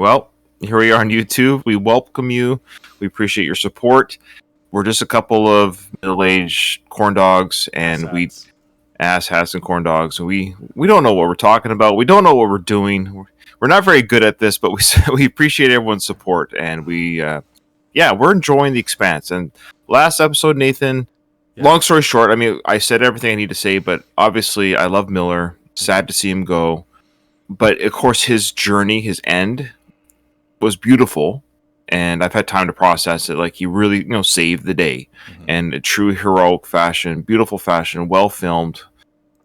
Well, here we are on YouTube. We welcome you. We appreciate your support. We're just a couple of middle-aged corn dogs, and asshats and corn dogs. We don't know what we're talking about. We don't know what we're doing. We're not very good at this, but we appreciate everyone's support, and we're enjoying the Expanse. And last episode, Nathan. Yeah. Long story short, I mean, I said everything I need to say, but obviously, I love Miller. Sad to see him go, but of course, his journey, his end, was beautiful, and I've had time to process it. Like, he really, saved the day, in a true heroic fashion, beautiful fashion, well filmed,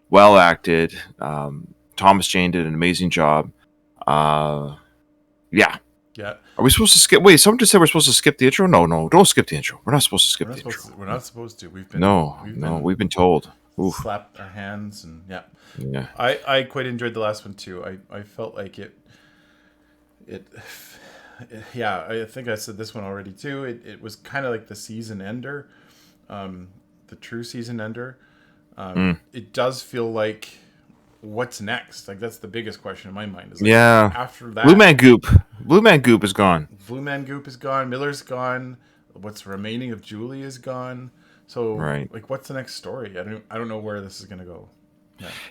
well acted. Thomas Jane did an amazing job. Yeah. Are we supposed to skip? Wait, someone just said we're supposed to skip the intro. No, don't skip the intro. We're not supposed to skip the intro. We're not supposed to. We've been told. Oof. Slapped our hands and yeah. I quite enjoyed the last one too. I felt like it. Yeah, I think I said this one already too. It was kind of like the season ender, the true season ender. It does feel like, what's next? Like, that's the biggest question in my mind. Is like, after that, Blue Man Goop is gone. Blue Man Goop is gone. Miller's gone. What's remaining of Julie is gone. So, like, what's the next story? I don't know where this is gonna go.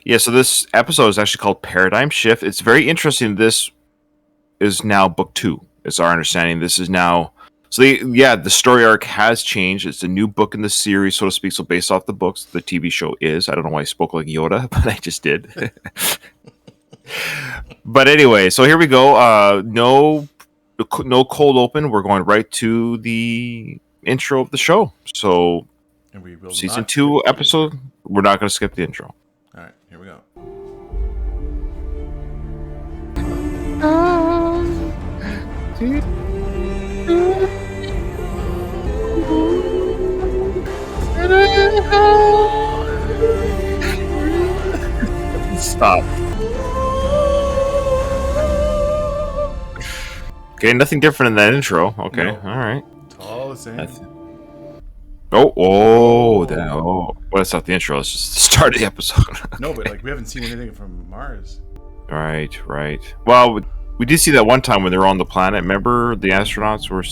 Yeah. So this episode is actually called Paradigm Shift. It's very interesting. This is now book 2. It's our understanding. This is now. So the story arc has changed. It's a new book in the series, so to speak. So based off the books, the TV show is. I don't know why I spoke like Yoda, but I just did. But anyway, so here we go. No cold open. We're going right to the intro of the show. So and we will season 2 episode. We're not going to skip the intro. All right, here we go. Stop. Okay, nothing different in that intro. Okay, no. All right. It's all the same. Well, that's not the intro. It's just the start of the episode. No, but like, we haven't seen anything from Mars. Right. Well, we did see that one time when they were on the planet. Remember, the astronauts were.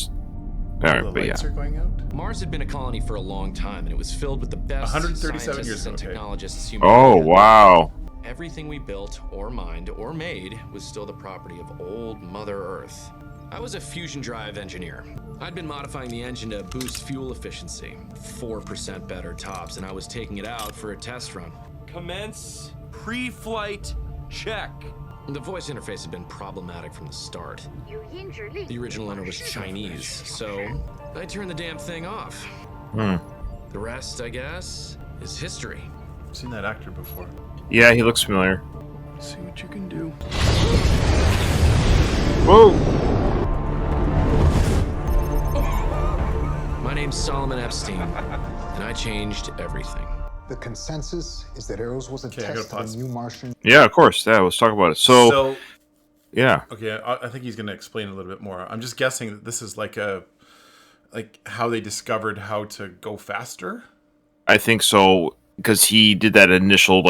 The lights are going out. Mars had been a colony for a long time, and it was filled with the best 137 years and technologists humanity Oh, had. wow. Everything we built, or mined, or made was still the property of old Mother Earth. I was a fusion drive engineer. I'd been modifying the engine to boost fuel efficiency, 4% better tops, and I was taking it out for a test run. Commence pre-flight check. The voice interface had been problematic from the start. The original owner was Chinese, so I turned the damn thing off. The rest, I guess, is history. I've seen that actor before. Yeah, he looks familiar. See what you can do. Whoa! My name's Solomon Epstein, and I changed everything. The consensus is that Eros was a test of a new Martian. Yeah, of course. Yeah, let's talk about it. So yeah. Okay, I think he's going to explain a little bit more. I'm just guessing that this is like how they discovered how to go faster. I think so, because he did that initial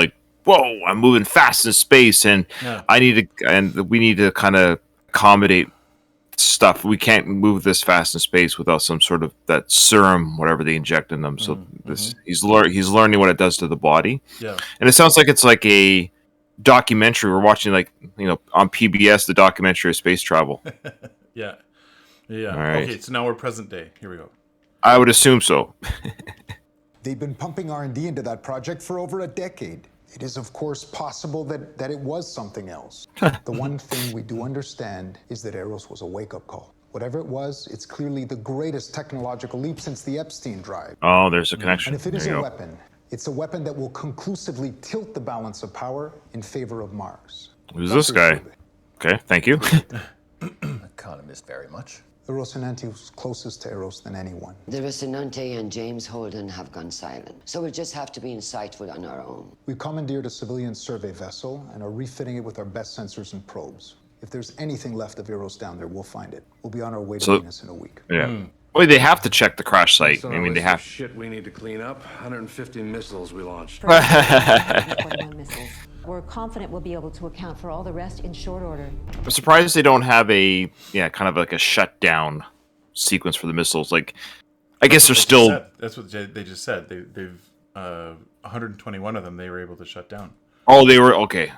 whoa, I'm moving fast in space, and we need to kind of accommodate stuff. We can't move this fast in space without some sort of that serum, whatever they inject in them. So he's learning what it does to the body. Yeah, and it sounds like it's like a documentary. We're watching on PBS, the documentary of space travel. yeah. All right. Okay, so now we're present day. Here we go. I would assume so. They've been pumping R&D into that project for over a decade. It is, of course, possible that it was something else. The one thing we do understand is that Eros was a wake-up call. Whatever it was, it's clearly the greatest technological leap since the Epstein drive. Oh, there's a connection. And if it is a weapon, it's a weapon that will conclusively tilt the balance of power in favor of Mars. Who's this guy? Okay, thank you. Economist very much. The Rocinante was closest to Eros than anyone. The Rocinante and James Holden have gone silent, so we'll just have to be insightful on our own. We commandeered a civilian survey vessel and are refitting it with our best sensors and probes. If there's anything left of Eros down there, we'll find it. We'll be on our way to Venus in a week. Yeah. Well, they have to check the crash site. It's on I our mean, they list of have. shit we need to clean up. 150 missiles we launched. 21 missiles. We're confident we'll be able to account for all the rest in short order. I'm surprised they don't have a kind of like a shutdown sequence for the missiles. Like, I guess they're still. That's what they just said. They've 121 of them they were able to shut down. Oh, they were okay.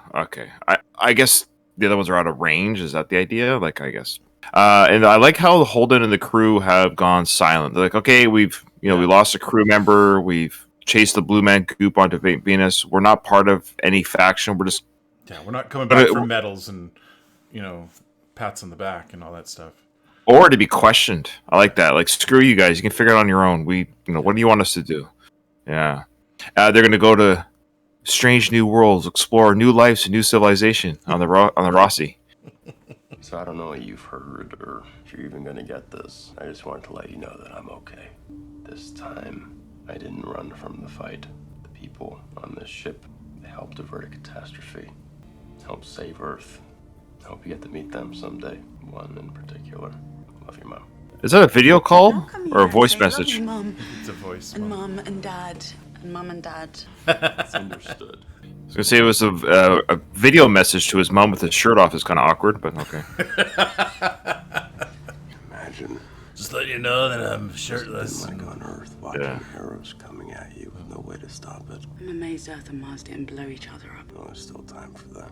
I guess the other ones are out of range. Is that the idea? Like, I guess. And I like how Holden and the crew have gone silent. They're like, okay, we lost a crew member. We've chased the Blue Man Goop onto Venus. We're not part of any faction. We're just we're not coming back for medals and pats on the back and all that stuff. Or to be questioned. I like that. Like, screw you guys. You can figure it out on your own. What do you want us to do? Yeah. They're going to go to strange new worlds, explore new lives and new civilization on the Rossi. So I don't know what you've heard or if you're even gonna get this. I just wanted to let you know that I'm okay. This time, I didn't run from the fight. The people on this ship, they helped avert a catastrophe. Helped save Earth. I hope you get to meet them someday. One in particular. Love you, Mom. Is that a video call or a voice message? Mom. It's a voice. And Mom and Dad. And Mom and Dad. It's understood. I was going to say it was a video message to his mom with his shirt off is kind of awkward, but okay. Imagine. Just let you know that I'm shirtless. Like on Earth, watching Eros coming at you with no way to stop it. I'm amazed Earth and Mars didn't blow each other up. No, there's still time for that.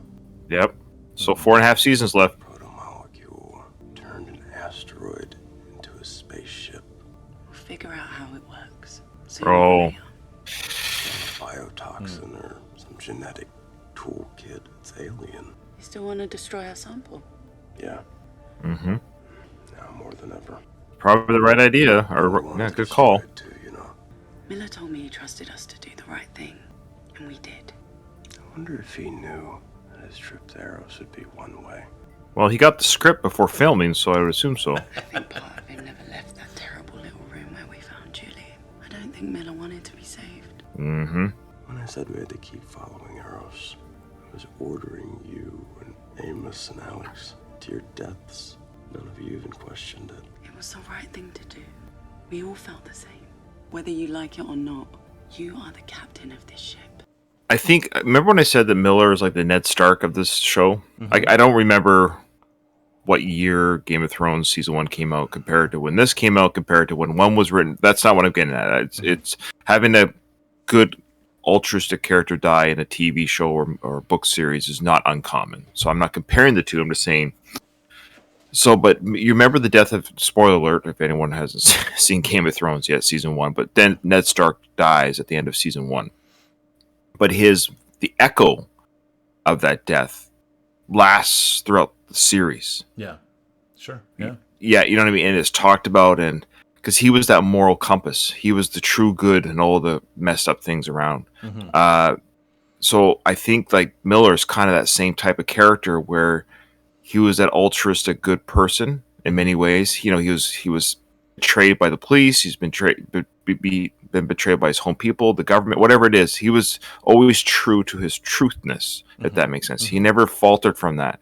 Yep. So 4.5 seasons left. Protomolecule turned an asteroid into a spaceship. We'll figure out how it works. Oh. Biotoxin or some genetic toolkit. It's alien. You still want to destroy our sample? Yeah. Mm-hmm. Now more than ever. Probably the right idea, or good call. Miller told me he trusted us to do the right thing, and we did. I wonder if he knew that his trip to Eros would be one way. Well, he got the script before filming, so I would assume so. I think part of him never left that terrible little room where we found Julie. I don't think Miller wanted to be saved. Mm-hmm. When I said we had to keep following Eros, I was ordering you and Amos and Alex to your deaths. None of you even questioned it. It was the right thing to do. We all felt the same. Whether you like it or not, you are the captain of this ship. I think, remember when I said that Miller is like the Ned Stark of this show? Mm-hmm. I don't remember what year Game of Thrones season 1 came out compared to when this came out, compared to when 1 was written. That's not what I'm getting at. It's having a good altruistic character die in a TV show or book series is not uncommon. So I'm not comparing the two. I'm just saying. So, but you remember the death of, spoiler alert, if anyone hasn't seen Game of Thrones yet, season 1, but then Ned Stark dies at the end of season 1. But the echo of that death lasts throughout the series. Yeah. Sure. Yeah. Yeah, you know what I mean? And it's talked about, and because he was that moral compass. He was the true good and all the messed up things around. Mm-hmm. So I think like Miller's kind of that same type of character where he was that altruistic good person in many ways. You know, he was betrayed by the police. He's been betrayed by his home people, the government, whatever it is. He was always true to his truthness, if that makes sense. He never faltered from that.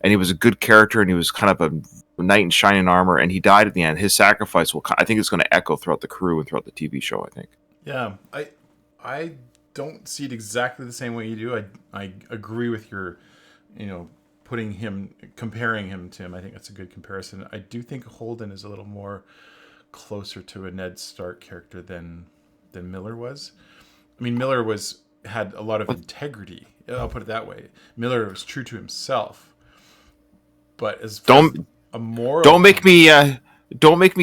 And he was a good character, and he was kind of a knight in shining armor, and he died at the end. His sacrifice I think it's going to echo throughout the crew and throughout the TV show, I think. Yeah, I don't see it exactly the same way you do. I agree with your, comparing him to him. I think that's a good comparison. I do think Holden is a little more closer to a Ned Stark character than Miller was. I mean, Miller had a lot of integrity. I'll put it that way. Miller was true to himself. But as don't make me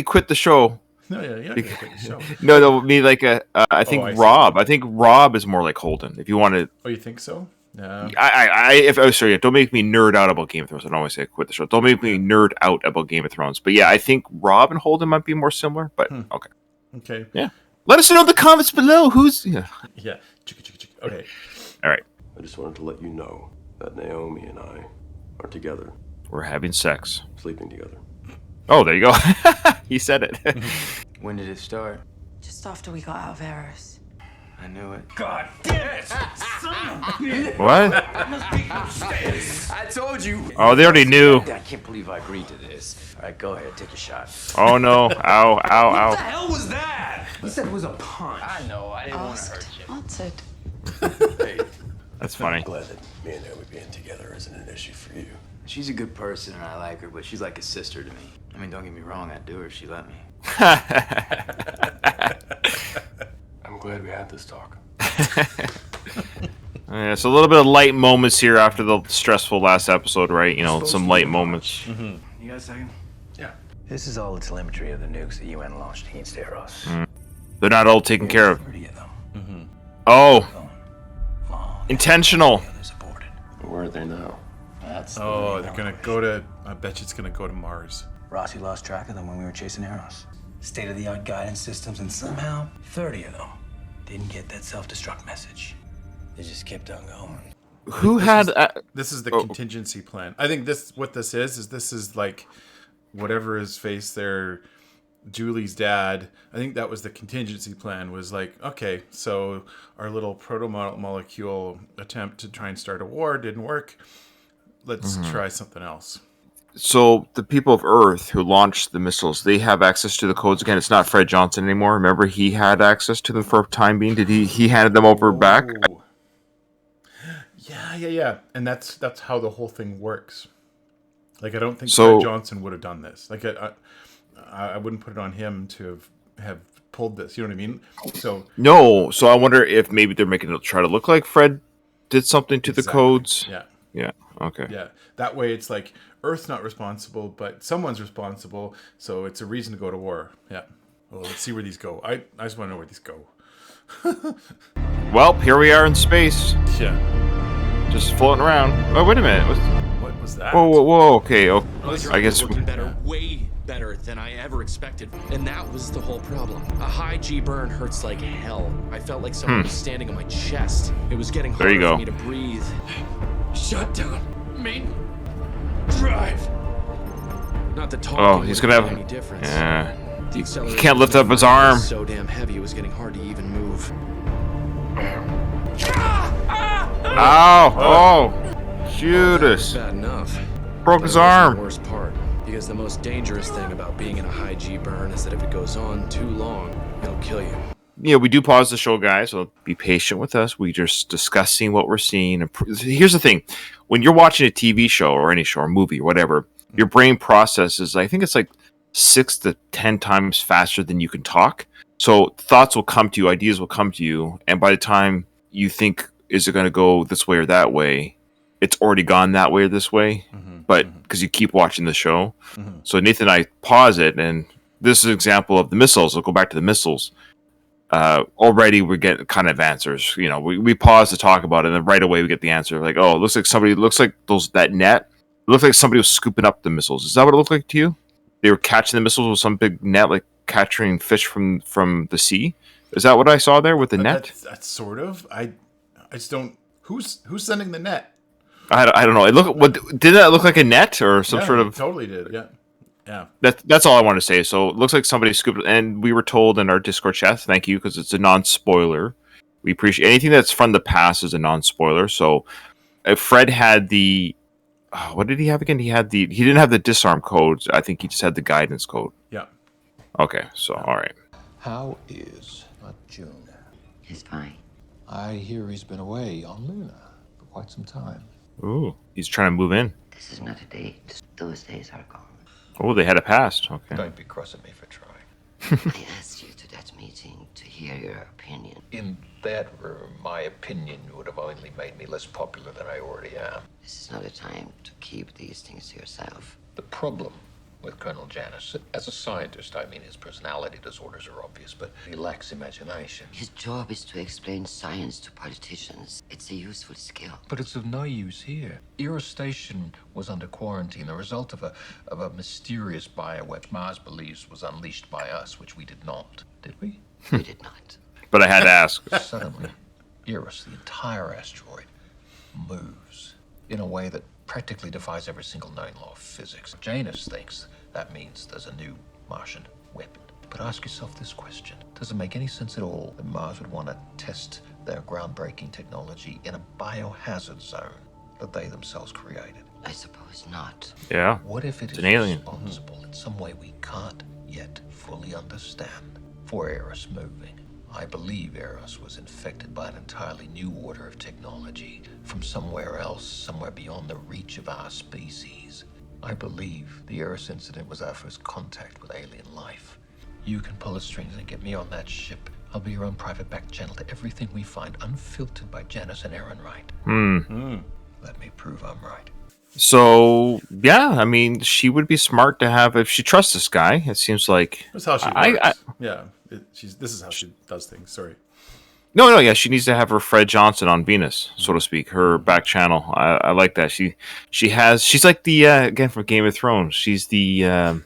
quit the show. No, yeah, you're not gonna quit the show. No, me like I think Rob. I think Rob is more like Holden. If you want to. Oh, you think so? No. Don't make me nerd out about Game of Thrones. I don't always say quit the show. Don't make me nerd out about Game of Thrones. But yeah, I think Rob and Holden might be more similar. But okay. Okay. Yeah. Let us know in the comments below who's. Yeah. Yeah. Okay. All right. I just wanted to let you know that Naomi and I are together. We're having sex. Sleeping together. Oh, there you go. He said it. When did it start? Just after we got out of Eros. I I knew it. God damn it! Son of a bitch! What? That must make no sense. I told you. Oh, they already knew. I can't believe I agreed to this. All right, go ahead, take a shot. Oh no! Ow! Ow! What the Ow! hell was that? You said it was a punch. I know. I didn't want to hurt you. Answered. Hey, That's funny. I'm glad that me and Naomi being together isn't an issue for you. She's a good person and I like her, but she's like a sister to me. I mean, don't get me wrong, I'd do her if she let me. I'm glad we had this talk. Yeah, so a little bit of light moments here after the stressful last episode, right? You know, some light moments. You got a second? Yeah. This is all the telemetry of the nukes the UN launched against Eros. They're not all taken care of. 30 of them. Oh, intentional. The others aborted. Where are they now? That's Oh, they're gonna go to. I bet you it's gonna go to Mars. Rossi lost track of them when we were chasing Eros. State-of-the-art guidance systems, and somehow 30 of them didn't get that self-destruct message. They just kept on going. Who had? This is the contingency plan. I think what this is like whatever his face there, Julie's dad. I think that was the contingency plan. Was like, okay, so our little protomolecule attempt to try and start a war didn't work. Let's try something else. So the people of Earth who launched the missiles, they have access to the codes again. It's not Fred Johnson anymore. Remember, he had access to them for a time being. Did he handed them over back? Yeah. And that's how the whole thing works. Like, I don't think So- Fred Johnson would have done this. Like, I wouldn't put it on him to have pulled this. You know what I mean? So No. So I wonder if maybe they're making it try to look like Fred did something to the Exactly. codes. Yeah. Yeah. Okay. Yeah. That way, it's like Earth's not responsible, but someone's responsible. So it's a reason to go to war. Yeah. Well, let's see where these go. I just want to know where these go. Well, here we are in space, Yeah. just floating around. Oh, wait a minute. What was that? Whoa. Okay. Oh, I guess. Looking better, way better than I ever expected. And that was the whole problem. A high G burn hurts like hell. I felt like someone was standing on my chest. It was getting There you harder go. for me to breathe. Shut down. Main drive. Not the talking Oh, he's would gonna make have. any difference. Yeah. The accelerator can't lift was up his arm. so damn heavy it was getting hard to even move. Ow! Oh, Judas Bad enough. broke But his it wasn't arm. The worst part, because the most dangerous thing about being in a high G burn is that if it goes on too long, it'll kill you. Yeah, we do pause the show, guys, so be patient with us. We just discussing what we're seeing. And here's the thing: when you're watching a TV show or any show or movie or whatever, your brain processes. I think it's like 6 to 10 times faster than you can talk. So thoughts will come to you, ideas will come to you, and by the time you think, is it going to go this way or that way, it's already gone that way or this way. But because you keep watching the show, so Nathan and I pause it, and this is an example of the missiles. I'll go back to the missiles. Already we're getting kind of answers. You know, we pause to talk about it, and then right away we get the answer. Like, oh, it looks like that net. It looked like somebody was scooping up the missiles. Is that what it looked like to you? They were catching the missiles with some big net, like catching fish from the sea. Is that what I saw there with the net? That's sort of. I just don't. Who's sending the net? I don't know. Did that look like a net or some Yeah, sort it of? totally did. Yeah. Yeah. That's all I want to say. So it looks like somebody scooped, and we were told in our Discord chat, thank you, because it's a non-spoiler. We appreciate anything that's from the past is a non-spoiler. So if Fred had the, what did he have again? He didn't have the disarm codes. I think he just had the guidance code. Yeah. Okay. So all right. How is June? He's fine. I hear he's been away on Luna for quite some time. Ooh, he's trying to move in. This is not a date. Those days are gone. Oh, they had a past. Okay. Don't be cross at me for trying. I asked you to that meeting to hear your opinion. In that room, my opinion would have only made me less popular than I already am. This is not a time to keep these things to yourself. The problem with Colonel Janus, as a scientist, I mean, his personality disorders are obvious, but he lacks imagination. His job is to explain science to politicians. It's a useful skill. But it's of no use here. Eros Station was under quarantine, the result of a mysterious bioweb Mars believes was unleashed by us, which we did not. Did we? We did not. But I had to ask. Suddenly, Eros, the entire asteroid, moves in a way that practically defies every single known law of physics. Janus thinks that means there's a new Martian weapon. But ask yourself this question. Does it make any sense at all that Mars would want to test their groundbreaking technology in a biohazard zone that they themselves created? I suppose not. Yeah. What if it It's is an alien. responsible in some way we can't yet fully understand for Eros moving? I believe Eros was infected by an entirely new order of technology from somewhere else, somewhere beyond the reach of our species. I believe the Eros incident was our first contact with alien life. You can pull the strings and get me on that ship. I'll be your own private back channel to everything we find, unfiltered by Janice and Aaron Wright. Let me prove I'm right. So yeah, I mean, she would be smart to have if she trusts this guy. It seems like That's how she works. This is how she does things. Sorry. No, yeah, she needs to have her Fred Johnson on Venus, so to speak, her back channel. I like that. She's like the again from Game of Thrones. She's the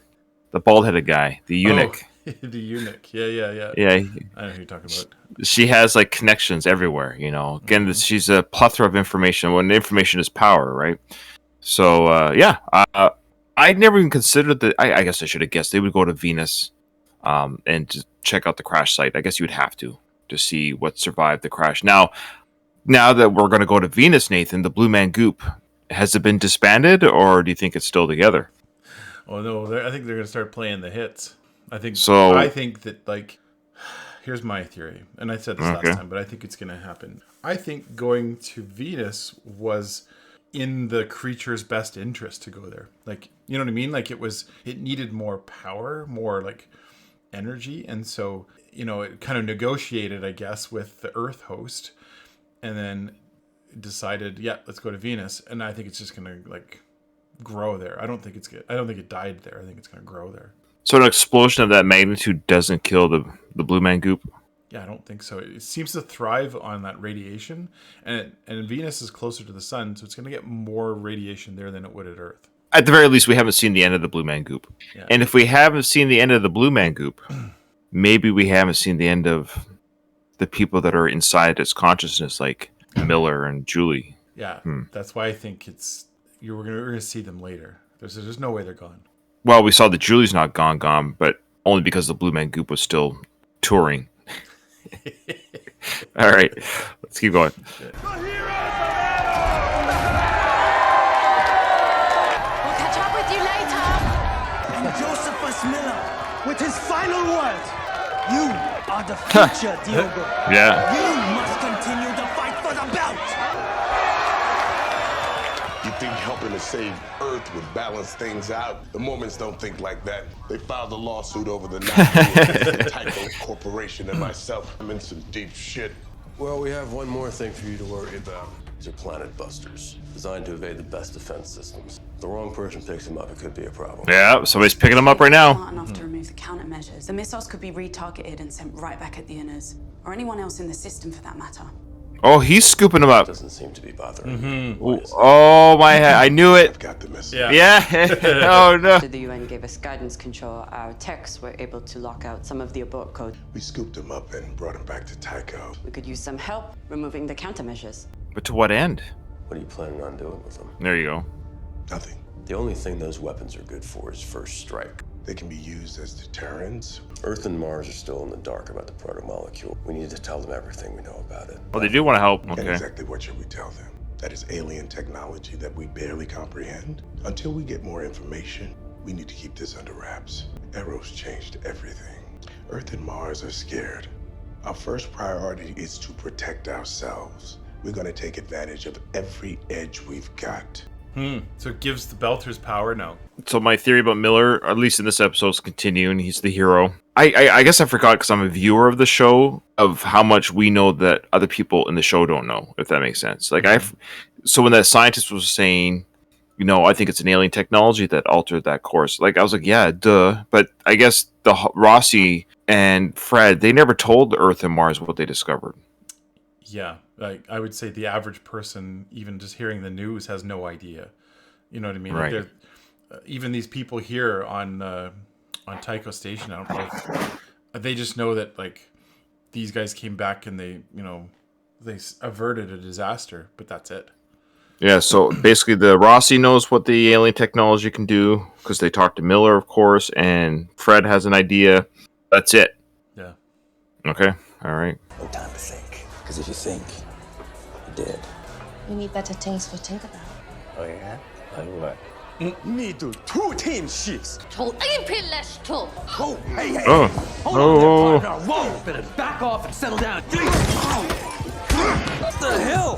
bald headed guy, the eunuch. Oh, the eunuch. Yeah. Yeah, I know who you're talking about. she has like connections everywhere. Again, she's a plethora of information. When information is power, right? So I'd never even considered that. I guess I should have guessed they would go to Venus, and just check out the crash site. I guess you would have to see what survived the crash. Now that we're going to go to Venus, Nathan, the Blue Man Goop, has it been disbanded, or do you think it's still together? Oh no, I think they're going to start playing the hits. I think that, like, here's my theory, and I said this last time, but I think it's going to happen. I think going to Venus was in the creature's best interest to go there. Like, you know what I mean? Like, it needed more power, more like energy, and so it kind of negotiated, I guess, with the Earth host, and then decided, let's go to Venus. And I think it's just gonna like grow there. I don't think it died there. I think it's gonna grow there. So an explosion of that magnitude doesn't kill the Blue Man Goop? Yeah, I don't think so. It seems to thrive on that radiation, and Venus is closer to the sun, so it's gonna get more radiation there than it would at Earth. At the very least, we haven't seen the end of the Blue Man Goop. Yeah. And if we haven't seen the end of the Blue Man Goop, maybe we haven't seen the end of the people that are inside its consciousness, like Miller and Julie. Yeah, that's why I think we're gonna see them later. There's no way they're gone. Well, we saw that Julie's not gone, but only because the Blue Man Goop was still touring. All right, let's keep going. Miller, with his final words, you are the future, Diogo. Yeah. You must continue the fight for the belt. You think helping to save Earth would balance things out? The Mormons don't think like that. They filed a lawsuit over the Tycho Corporation and myself. I'm in some deep shit. Well, we have one more thing for you to worry about. These are planet busters, designed to evade the best defense systems. If the wrong person picks them up, it could be a problem. Yeah, somebody's picking them up right now. Smart enough to remove the countermeasures. The missiles could be retargeted and sent right back at the inners, or anyone else in the system for that matter. Oh, he's scooping them up. Doesn't seem to be bothering. Oh my head! I knew it. I've got the message. Yeah. Oh no. After the UN gave us guidance control, our techs were able to lock out some of the abort code. We scooped him up and brought him back to Tycho. We could use some help removing the countermeasures. But to what end? What are you planning on doing with them? There you go. Nothing. The only thing those weapons are good for is first strike. They can be used as deterrents. Earth and Mars are still in the dark about the protomolecule. We need to tell them everything we know about it. Well, they do want to help. And Okay. exactly what should we tell them? That is alien technology that we barely comprehend? Until we get more information, we need to keep this under wraps. Eros changed everything. Earth and Mars are scared. Our first priority is to protect ourselves. We're going to take advantage of every edge we've got. So it gives the Belters power now. So my theory about Miller, at least in this episode, is continuing. He's the hero. I guess I forgot because I'm a viewer of the show of how much we know that other people in the show don't know, if that makes sense. Like so when that scientist was saying, I think it's an alien technology that altered that course. Like I was like, yeah, duh. But I guess the Rossi and Fred, they never told Earth and Mars what they discovered. Yeah, like I would say the average person, even just hearing the news, has no idea. You know what I mean? Right. Like even these people here on Tycho Station, I don't know if they just know that like these guys came back and they averted a disaster, but that's it. Yeah, so basically the Rossi knows what the alien technology can do because they talked to Miller, of course, and Fred has an idea. That's it. Yeah. Okay. All right. No time to think. Because if you think, you're dead. We need better things to think about. Oh, yeah? Like what? Need to 2 team shifts. 저 임필레스 투. Oh, hey, hey. Oh. Hold Oh. on there, partner. Whoa. Better back off and settle down. What the hell?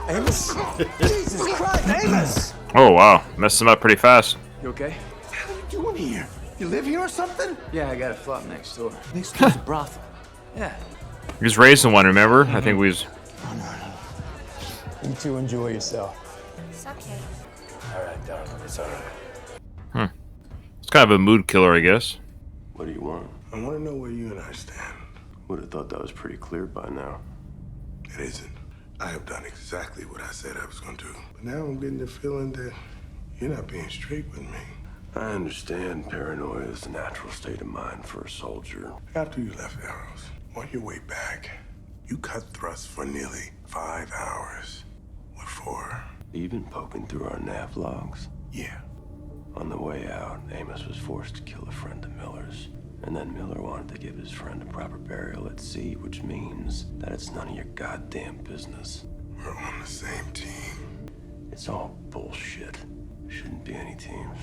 Amos? Jesus Christ, Amos! Oh, wow. Messed him up pretty fast. You okay? What are you doing here? You live here or something? Yeah, I got a flat next door. Next door's a brothel. Yeah. He was raised in one, remember? I think we was... Oh, no. You two enjoy yourself. It's okay. All right, darling. It's all right. It's kind of a mood killer, I guess. What do you want? I want to know where you and I stand. Would have thought that was pretty clear by now. It isn't. I have done exactly what I said I was going to do. But now I'm getting the feeling that you're not being straight with me. I understand paranoia is a natural state of mind for a soldier. After you left Eros, on your way back, you cut thrusts for nearly 5 hours. What for? Even poking through our nav logs? Yeah. On the way out, Amos was forced to kill a friend of Miller's. And then Miller wanted to give his friend a proper burial at sea, which means that it's none of your goddamn business. We're on the same team. It's all bullshit. Shouldn't be any teams.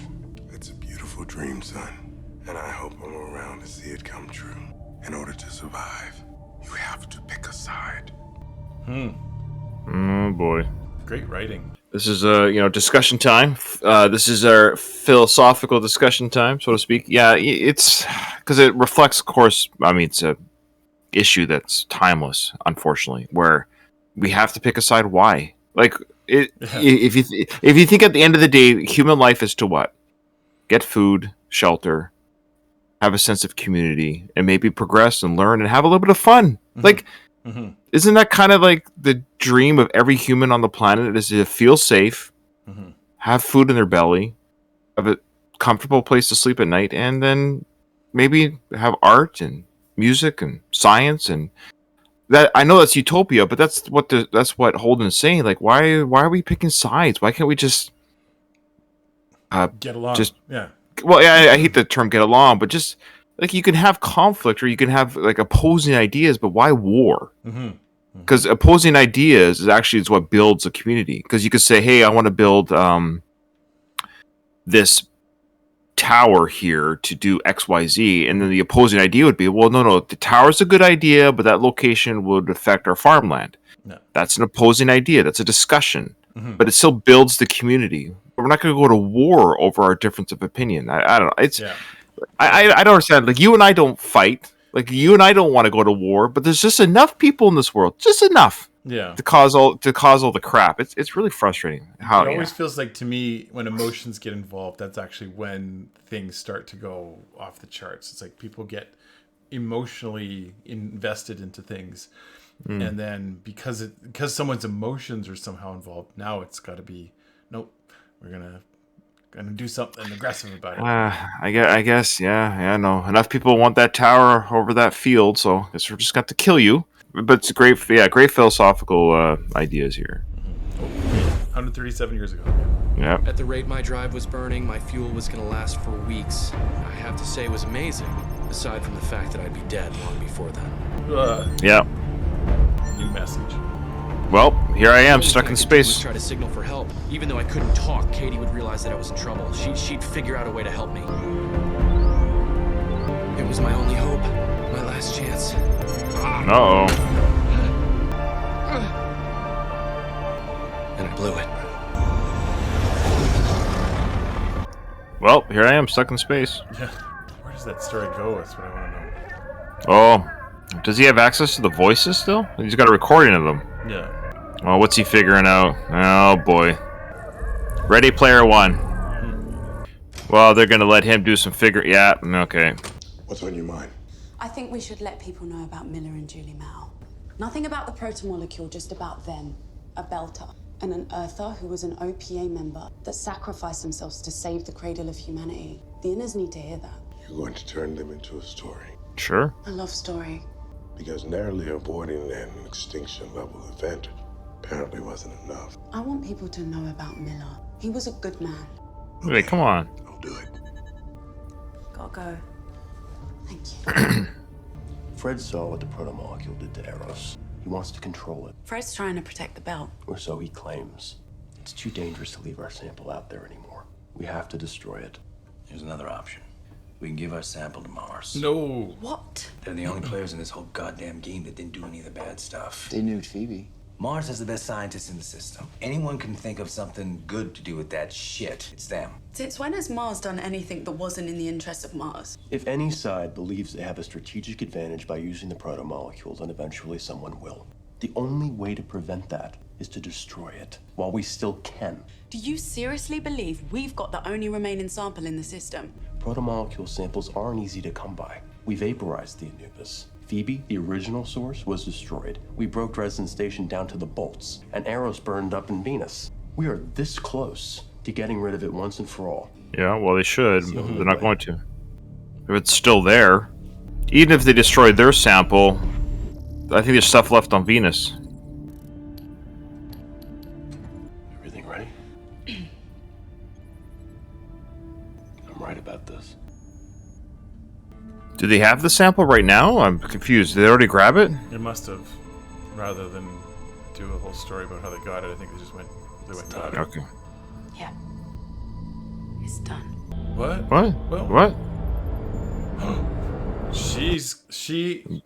It's a beautiful dream, son. And I hope I'm around to see it come true. In order to survive, you have to pick a side. Oh, boy. Great writing. This is discussion time. This is our philosophical discussion time, so to speak. Yeah, it's because it reflects, of course. I mean, it's a issue that's timeless, unfortunately, where we have to pick a side. Why? Like, if you think at the end of the day, human life is to what? Get food, shelter, have a sense of community, and maybe progress and learn and have a little bit of fun. Mm-hmm. Like. Mm-hmm. Isn't that kind of like the dream of every human on the planet? Is to feel safe, have food in their belly, have a comfortable place to sleep at night, and then maybe have art and music and science and that. I know that's utopia, but that's what Holden's saying. Like, why are we picking sides? Why can't we just get along? Well, yeah, I hate the term "get along," but just. Like, you can have conflict or you can have like opposing ideas, but why war? Because opposing ideas is what builds a community. Because you could say, hey, I want to build this tower here to do X, Y, Z. And then the opposing idea would be, well, no, the tower's a good idea, but that location would affect our farmland. No. That's an opposing idea. That's a discussion. But it still builds the community. We're not going to go to war over our difference of opinion. I don't know. It's... Yeah. I don't understand. Like, you and I don't fight. Like, you and I don't want to go to war. But there's just enough people in this world, just enough, to cause all the crap. It's really frustrating. It always feels like to me when emotions get involved, that's actually when things start to go off the charts. It's like people get emotionally invested into things, and then because someone's emotions are somehow involved, now it's got to be nope. We're gonna do something aggressive about it. I guess, yeah, no. Enough people want that tower over that field, so I guess we're just got to kill you. But it's great philosophical ideas here. 137 years ago. Yeah. At the rate my drive was burning, my fuel was going to last for weeks. I have to say it was amazing, aside from the fact that I'd be dead long before then. Yeah. New message. Well, here I am, stuck in space. Try to signal for help. Even though I couldn't talk, Katie would realize that I was in trouble. She'd figure out a way to help me. It was my only hope, my last chance. Uh-oh. And I blew it. Well, here I am, stuck in space. Yeah. Where does that story go? That's what I want to know. Oh. Does he have access to the voices still? He's got a recording of them. Yeah. Well, what's he figuring out? Oh, boy. Ready Player One. Well, they're going to let him do some Yeah, okay. What's on your mind? I think we should let people know about Miller and Julie Mao. Nothing about the protomolecule, just about them. A belter. And an Earther who was an OPA member that sacrificed themselves to save the cradle of humanity. The Inners need to hear that. You're going to turn them into a story. Sure. A love story. Because narrowly avoiding an extinction-level event apparently wasn't enough. I want people to know about Miller. He was a good man. Wait, come on. I'll do it. Gotta go. Fred saw what the protomolecule did to Eros. He wants to control it. Fred's trying to protect the belt. Or so he claims. It's too dangerous to leave our sample out there anymore. We have to destroy it. Here's another option. We can give our sample to Mars. No. What? They're the only players in this whole goddamn game that didn't do any of the bad stuff. They nuked Phoebe. Mars has the best scientists in the system. Anyone can think of something good to do with that shit. It's them. Since when has Mars done anything that wasn't in the interest of Mars? If any side believes they have a strategic advantage by using the protomolecule, then eventually someone will. The only way to prevent that is to destroy it while we still can. Do you seriously believe we've got the only remaining sample in the system? Protomolecule samples aren't easy to come by. We vaporized the Anubis. Phoebe, the original source, was destroyed. We broke Dresden Station down to the bolts, and Eros burned up in Venus. We are this close to getting rid of it once and for all. Yeah, well, they should. But they're not going to. If it's still there, even if they destroyed their sample, I think there's stuff left on Venus. Everything ready? I'm right about this. Do they have the sample right now? I'm confused. Did they already grab it? It must have. Rather than do a whole story about how they got it, I think they just went and got it. Okay. Yeah. It's done. What? What? Well, What? she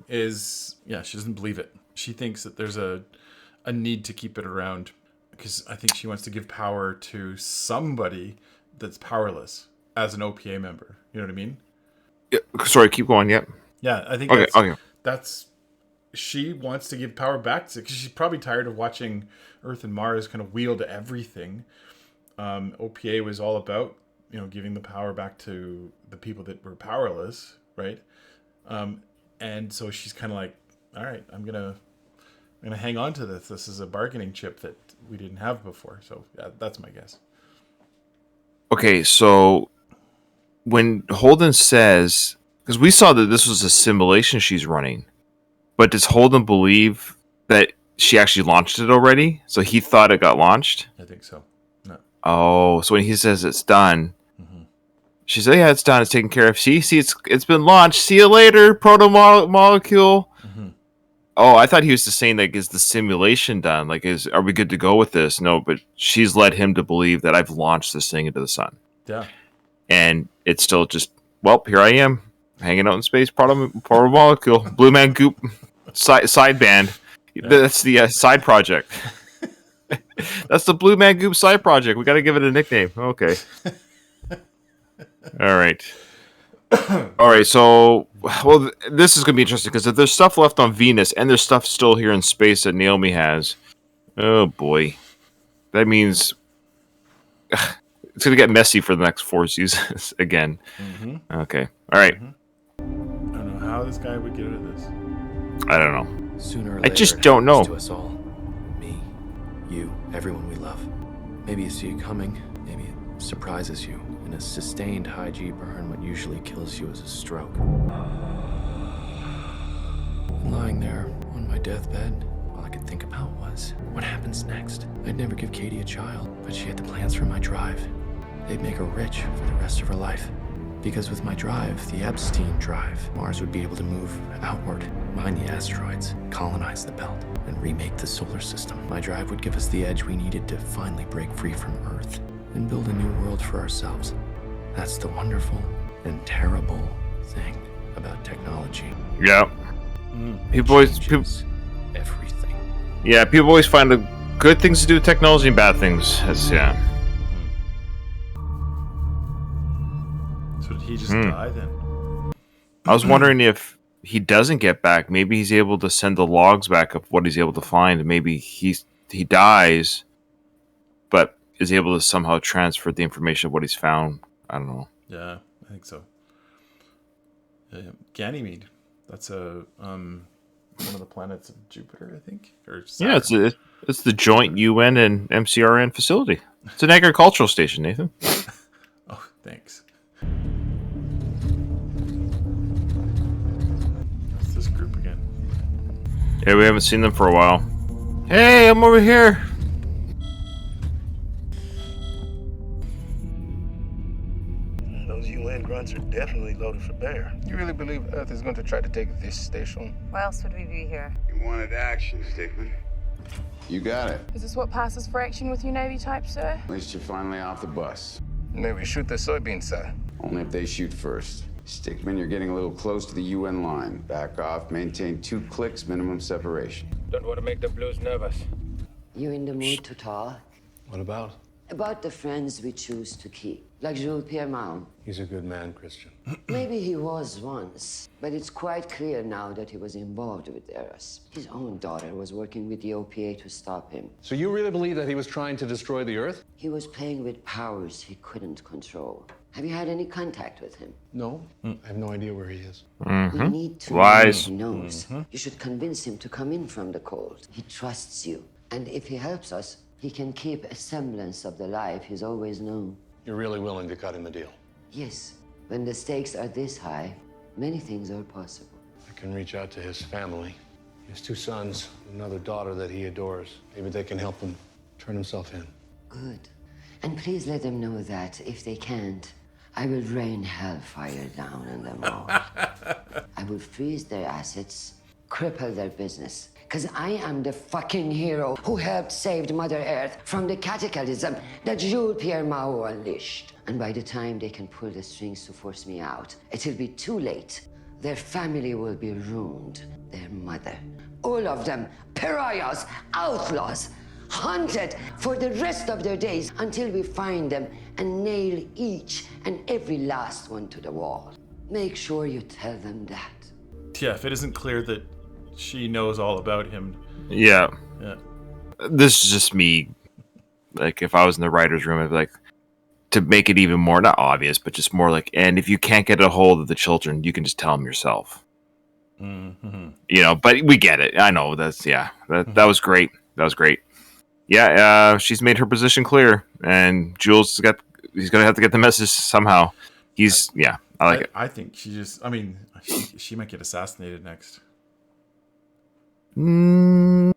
doesn't believe it. She thinks that there's a need to keep it around because I think she wants to give power to somebody that's powerless as an OPA member. You know what I mean? Yeah, sorry, keep going. Yep. Yeah, I think that's she wants to give power back to because she's probably tired of watching Earth and Mars kind of wield everything. OPA was all about giving the power back to the people that were powerless, right? And so she's kind of like, all right, I'm gonna hang on to this. This is a bargaining chip that we didn't have before. So yeah, that's my guess. Okay, so when Holden says, because we saw that this was a simulation she's running, but does Holden believe that she actually launched it already? So he thought it got launched? I think so. No. Oh, so when he says it's done, she said, yeah, it's done. It's taken care of. See, it's been launched. See you later, protomolecule. Oh, I thought he was just saying, like, is the simulation done? Like, are we good to go with this? No, but she's led him to believe that I've launched this thing into the sun. Yeah. And it's still just, well, here I am, hanging out in space, protomolecule, Blue Man Goop, side band. Yeah. That's the side project. That's the Blue Man Goop side project. We got to give it a nickname. Okay. All right. All right. So, well, this is going to be interesting because if there's stuff left on Venus and there's stuff still here in space that Naomi has, oh boy, that means it's going to get messy for the next 4 seasons again. Okay. All right. I don't know how this guy would get out of this. I don't know. Sooner or I later, just don't know. To us all. Me, you, everyone we love. Maybe you see it coming. Maybe it surprises you. In a sustained high G burn, what usually kills you is a stroke. And lying there on my deathbed, all I could think about was, what happens next? I'd never give Katie a child, but she had the plans for my drive. They'd make her rich for the rest of her life. Because with my drive, the Epstein drive, Mars would be able to move outward, mine the asteroids, colonize the belt, and remake the solar system. My drive would give us the edge we needed to finally break free from Earth and build a new world for ourselves. That's the wonderful and terrible thing about technology. Yeah. People always everything. Yeah, people always find the good things to do with technology and bad things. Yeah. So did he just die then? I was wondering if he doesn't get back, maybe he's able to send the logs back of what he's able to find. Maybe he dies, but is able to somehow transfer the information of what he's found. I don't know. Yeah, I think so. Ganymede. That's one of the planets of Jupiter, I think. Or Saturn. Yeah, it's the joint UN and MCRN facility. It's an agricultural station, Nathan. Oh, thanks. What's this group again? Yeah, we haven't seen them for a while. Hey, I'm over here. Those UN grunts are definitely loaded for There. You really believe Earth is going to try to take this station? Why else would we be here? You wanted action, Stickman. You got it. Is this what passes for action with you Navy type, sir? At least you're finally off the bus. May we shoot the soybeans, sir? Only if they shoot first. Stickman, you're getting a little close to the UN line. Back off, maintain 2 clicks minimum separation. Don't want to make the Blues nervous. You in the mood to talk? What about? About the friends we choose to keep. Like Jules Pierre Mao. He's a good man, Christian. Maybe he was once, but it's quite clear now that he was involved with Eros. His own daughter was working with the OPA to stop him. So you really believe that he was trying to destroy the Earth? He was playing with powers he couldn't control. Have you had any contact with him? No. I have no idea where he is. We need to know if he knows. You should convince him to come in from the cold. He trusts you. And if he helps us, he can keep a semblance of the life he's always known. You're really willing to cut him a deal? Yes. When the stakes are this high, many things are possible. I can reach out to his family. He has 2 sons, another daughter that he adores. Maybe they can help him turn himself in. Good. And please let them know that, if they can't, I will rain hellfire down on them all. I will freeze their assets, cripple their business. Because I am the fucking hero who helped save Mother Earth from the cataclysm that Jules Pierre Mao unleashed. And by the time they can pull the strings to force me out, it'll be too late. Their family will be ruined. Their mother. All of them pariahs, outlaws, hunted for the rest of their days until we find them and nail each and every last one to the wall. Make sure you tell them that. Yeah, if it isn't clear that she knows all about him. Yeah. Yeah. This is just me. Like, if I was in the writer's room, I'd be like, to make it even more, not obvious, but just more like, and if you can't get a hold of the children, you can just tell them yourself. Mm-hmm. You know, but we get it. I know that was great. That was great. Yeah, she's made her position clear, and Jules he's gonna have to get the message somehow. I like it. I think she might get assassinated next. I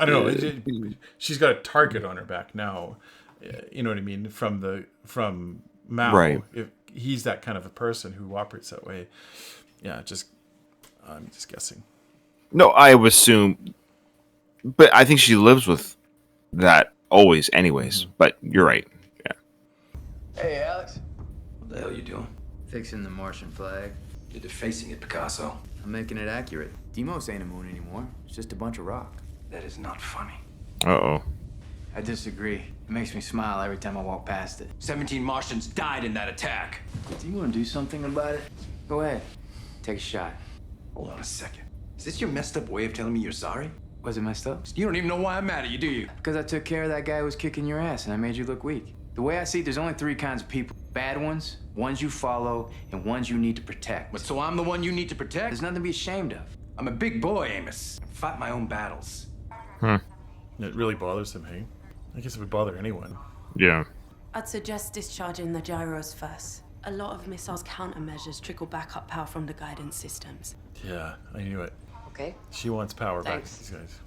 don't know. She's got a target on her back now. You know what I mean? From Mao. Right. If he's that kind of a person who operates that way. Yeah, I'm just guessing. No, I would assume, but I think she lives with that always, anyways. But you're right. Yeah. Hey, Alex. What the hell you doing? Fixing the Martian flag. You're defacing it, Picasso. I'm making it accurate. Deimos ain't a moon anymore. It's just a bunch of rock. That is not funny. Uh-oh. I disagree. It makes me smile every time I walk past it. 17 Martians died in that attack. Do you want to do something about it? Go ahead. Take a shot. Hold on a second. Is this your messed up way of telling me you're sorry? Was it messed up? You don't even know why I'm mad at you, do you? Because I took care of that guy who was kicking your ass and I made you look weak. The way I see it, there's only 3 kinds of people. Bad ones, ones you follow, and ones you need to protect. But so I'm the one you need to protect? There's nothing to be ashamed of. I'm a big boy, Amos. I fight my own battles. It really bothers him, hey? I guess it would bother anyone. Yeah. I'd suggest discharging the gyros first. A lot of missiles countermeasures trickle backup power from the guidance systems. Yeah, I knew it. Okay. She wants power Thanks. back to these guys.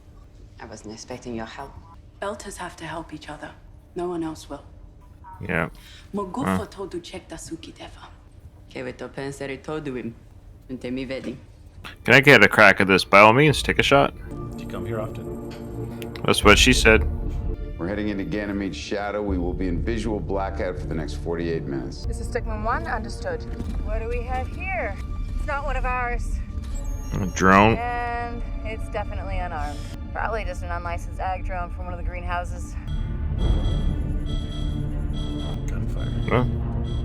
I wasn't expecting your help. Belters have to help each other. No one else will. Yeah. Mogufo told to check Dasuki Deva. Che to pensare todo him. Inte mi vedi. Can I get a crack at this? By all means, take a shot. Do you come here often? That's what she said. We're heading into Ganymede's shadow. We will be in visual blackout for the next 48 minutes. This is Stickman 1, understood. What do we have here? It's not one of ours. A drone. And it's definitely unarmed. Probably just an unlicensed ag drone from one of the greenhouses. Gunfire. Huh?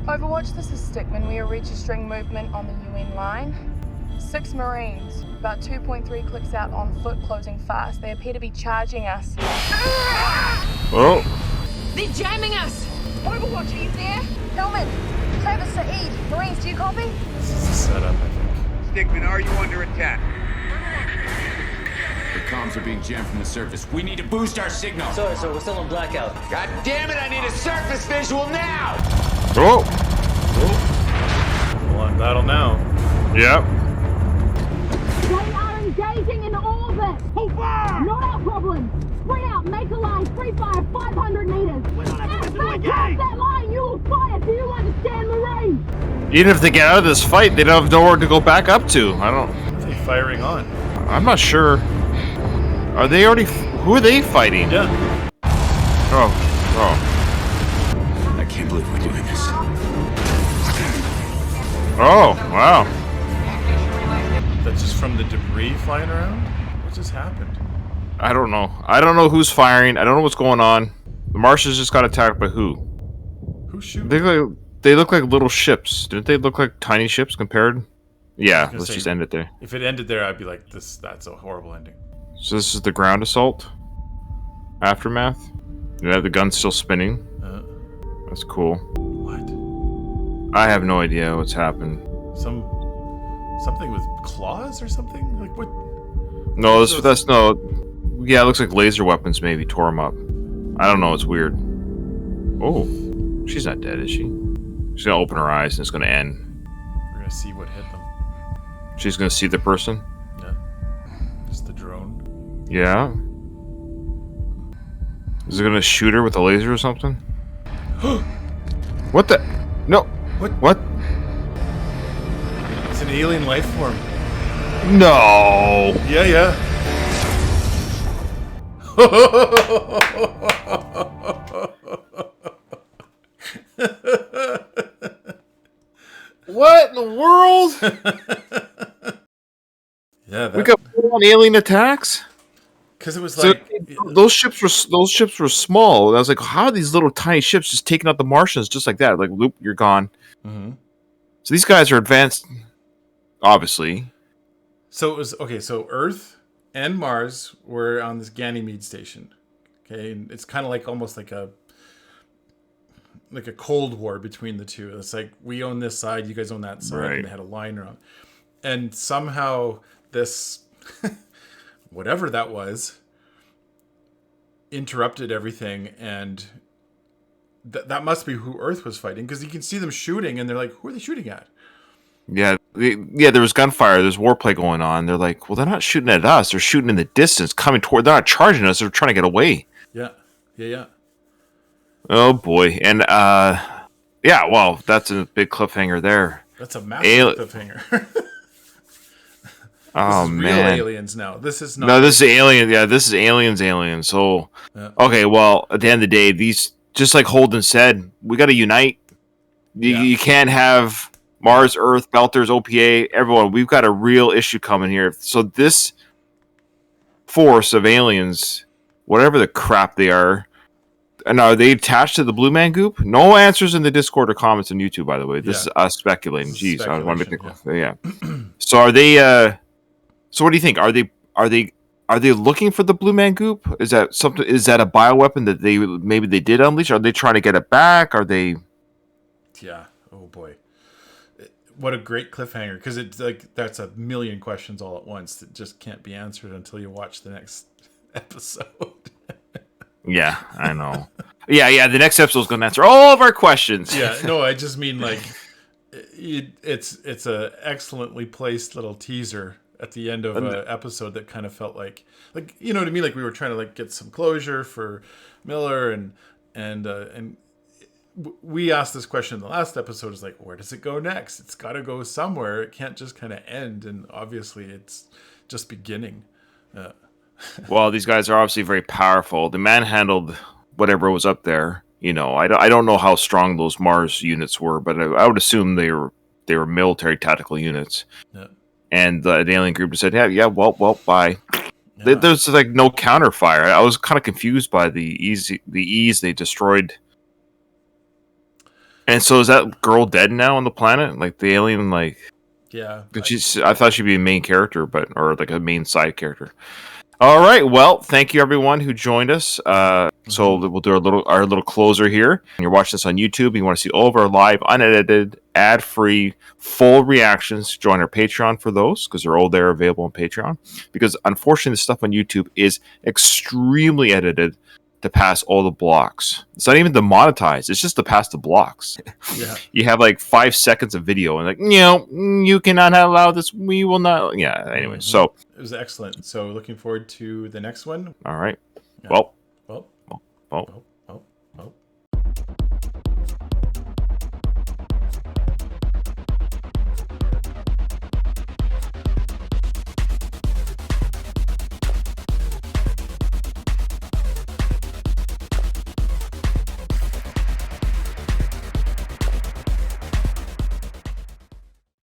Overwatch, this is Stickman. We are registering movement on the UN line. 6 Marines, about 2.3 clicks out on foot, closing fast. They appear to be charging us. Oh. They're jamming us! Overwatch, are you there? Hellman, Travis, Saeed, Marines, do you copy? This is a setup, I think. Stickman, are you under attack? The comms are being jammed from the surface. We need to boost our signal. Sorry, sir, we're still on blackout. God damn it, I need a surface visual now! Oh. Full on battle now. Yep. They are engaging in orbit! Hold fire! Not our problem! Spread out, make a line, free fire, 500 meters! We're not able to That line, you will fire! Do you understand, Marine? Even if they get out of this fight, they don't have nowhere to go back up to. I don't. What are they firing on? I'm not sure. Are they already? Who are they fighting? Yeah. Oh. I can't believe we're doing this. Oh, wow. That's just from the debris flying around? What just happened? I don't know. I don't know who's firing. I don't know what's going on. The Martians just got attacked by who? Who's shooting? They look like little ships. Didn't they look like tiny ships compared? Yeah, let's just end it there. If it ended there, I'd be like, that's a horrible ending. So this is the ground assault? Aftermath? Yeah, the gun's still spinning. That's cool. What? I have no idea what's happened. Something with claws or something? Like what? No, that's no. Yeah, it looks like laser weapons maybe tore him up. I don't know. It's weird. Oh, she's not dead, is she? She's gonna open her eyes and it's gonna end. We're gonna see what hit them. She's gonna see the person. Yeah. Just the drone. Yeah. Is it gonna shoot her with a laser or something? What the? No. What? It's an alien life form. No. Yeah. What in the world? Yeah, we got full-on alien attacks. Because it was like those ships were small. I was like, how are these little tiny ships just taking out the Martians just like that? Like, loop, you're gone. Mm-hmm. So these guys are advanced, obviously. So it was okay. So Earth and Mars were on this Ganymede station. Okay, and it's kind of like almost like a Cold War between the two. It's like we own this side, you guys own that side, Right. and they had a line around. And somehow this, whatever that was, interrupted everything, and that must be who Earth was fighting, because you can see them shooting, and they're like, who are they shooting at? Yeah, there was gunfire. There's warplay going on. They're like, well, they're not shooting at us. They're shooting in the distance, coming toward. They're not charging us. They're trying to get away. Yeah. Oh boy, and yeah, well, that's a big cliffhanger there. That's a massive cliffhanger. Oh this is man, real aliens now. This is not. No, this is alien. Yeah, this is aliens. So, Yeah. okay, well, at the end of the day, these, just like Holden said, we got to unite. You can't have Mars, Earth, Belters, OPA, everyone. We've got a real issue coming here. So this force of aliens, whatever the crap they are they attached to the Blue Man Goop? No answers in the Discord or comments on YouTube, by the way. This is us speculating. Jeez, I want to make the So are they? So what do you think? Are they looking for the Blue Man Goop? Is that something? Is that a bioweapon that they did unleash? Are they trying to get it back? Are they? Yeah. Oh boy. What a great cliffhanger, because it's like that's a million questions all at once that just can't be answered until you watch the next episode. Yeah, I know. yeah. The next episode is going to answer all of our questions. Yeah. No, I just mean like it's a excellently placed little teaser at the end of an episode that kind of felt like you know what I mean. Like we were trying to like get some closure for Miller and we asked this question in the last episode, is like, where does it go next? It's got to go somewhere. It can't just kind of end. And obviously it's just beginning. Well, these guys are obviously very powerful. They manhandled whatever was up there. You know, I don't know how strong those Mars units were, but I would assume they were military tactical units. Yeah. And the alien group just said, well, bye. Yeah. There's like no counterfire. I was kind of confused by the ease they destroyed. And so is that girl dead now on the planet? Like the alien, like, yeah. I thought she'd be a main character, or like a main side character. All right. Well, thank you everyone who joined us. So we'll do our little closer here. You're watching this on YouTube. You want to see all of our live, unedited, ad-free, full reactions. Join our Patreon for those, because they're all there available on Patreon. Because unfortunately, the stuff on YouTube is extremely edited to pass all the blocks. It's not even to monetize. It's just to pass the blocks. Yeah. You have like 5 seconds of video and like, no, you cannot allow this. We will not. Yeah. Anyway, so it was excellent. So looking forward to the next one. All right. Yeah. Well.